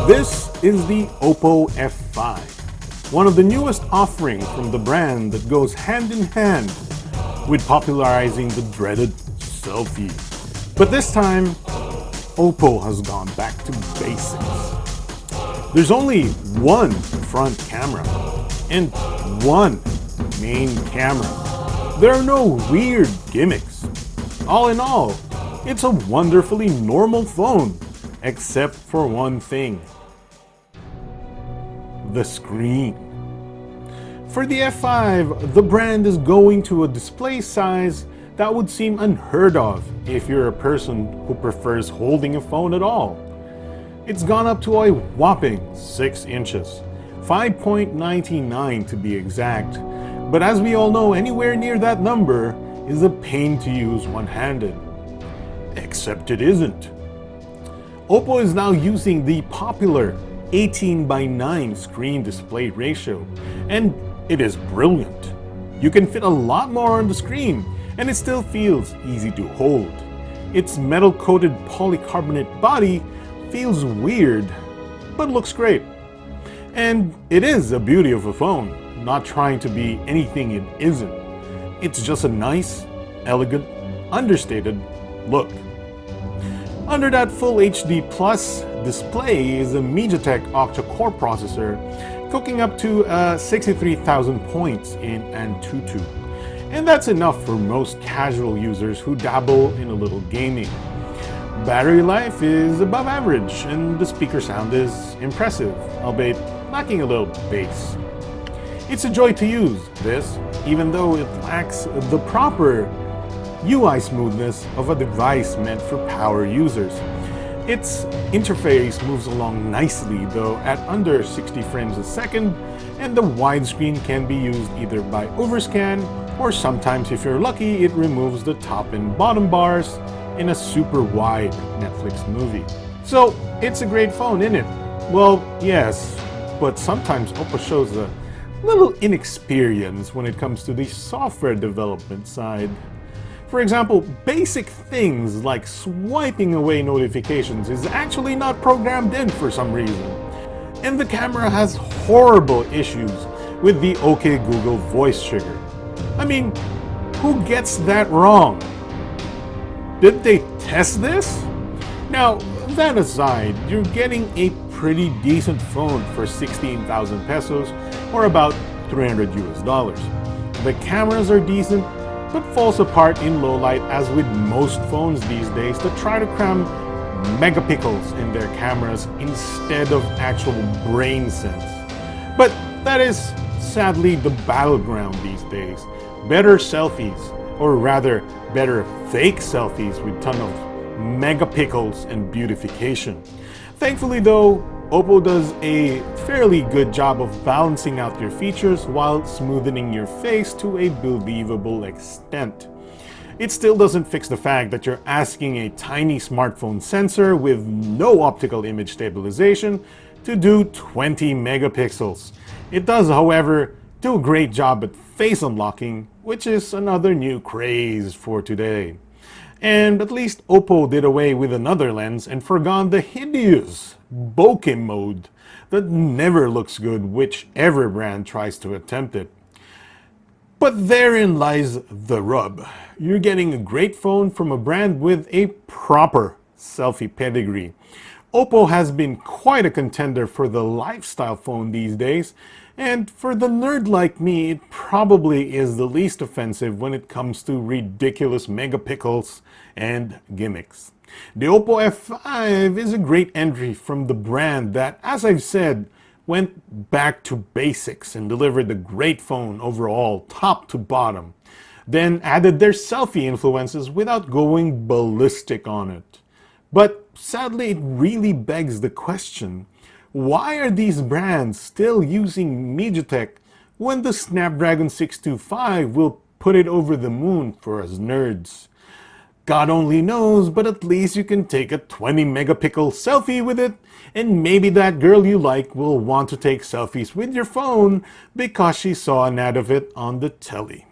This is the Oppo F5, one of the newest offerings from the brand that goes hand in hand with popularizing the dreaded selfie. But this time, Oppo has gone back to basics. There's only one front camera and one main camera. There are no weird gimmicks. All in all, it's a wonderfully normal phone, except for one thing: the screen. For the F5, the brand is going to a display size that would seem unheard of if you're a person who prefers holding a phone at all. It's gone up to a whopping 6 inches, 5.99 to be exact, but as we all know, anywhere near that number is a pain to use one-handed. Except it isn't. Oppo is now using the popular 18:9 screen display ratio, and it is brilliant. You can fit a lot more on the screen, and it still feels easy to hold. Its metal-coated polycarbonate body feels weird, but looks great. And it is a beauty of a phone, not trying to be anything it isn't. It's just a nice, elegant, understated look. Under that Full HD Plus display is a MediaTek octa-core processor cooking up to 63,000 points in Antutu. And that's enough for most casual users who dabble in a little gaming. Battery life is above average and the speaker sound is impressive, albeit lacking a little bass. It's a joy to use this, even though it lacks the proper UI smoothness of a device meant for power users. Its interface moves along nicely though at under 60 frames a second, and the widescreen can be used either by overscan or sometimes, if you're lucky, it removes the top and bottom bars in a super wide Netflix movie. So it's a great phone, isn't it? Well, yes, but sometimes Oppo shows a little inexperience when it comes to the software development side. For example, basic things like swiping away notifications is actually not programmed in for some reason. And the camera has horrible issues with the OK Google voice trigger. I mean, who gets that wrong? Did they test this? Now, that aside, you're getting a pretty decent phone for 16,000 pesos or about $300 US. The cameras are decent, but falls apart in low light, as with most phones these days that try to cram megapixels in their cameras instead of actual brain sense. But that is sadly the battleground these days. Better selfies, or rather better fake selfies with ton of megapixels and beautification. Thankfully though, Oppo does a fairly good job of balancing out your features while smoothing your face to a believable extent. It still doesn't fix the fact that you're asking a tiny smartphone sensor with no optical image stabilization to do 20 megapixels. It does, however, do a great job at face unlocking, which is another new craze for today. And at least Oppo did away with another lens and forgone the hideous bokeh mode that never looks good whichever brand tries to attempt it. But therein lies the rub. You're getting a great phone from a brand with a proper selfie pedigree. Oppo has been quite a contender for the lifestyle phone these days, and for the nerd like me, it probably is the least offensive when it comes to ridiculous megapixels and gimmicks. The Oppo F5 is a great entry from the brand that, as I've said, went back to basics and delivered a great phone overall, top to bottom, then added their selfie influences without going ballistic on it. But sadly, it really begs the question, why are these brands still using MediaTek when the Snapdragon 625 will put it over the moon for us nerds? God only knows, but at least you can take a 20 megapixel selfie with it, and maybe that girl you like will want to take selfies with your phone because she saw an ad of it on the telly.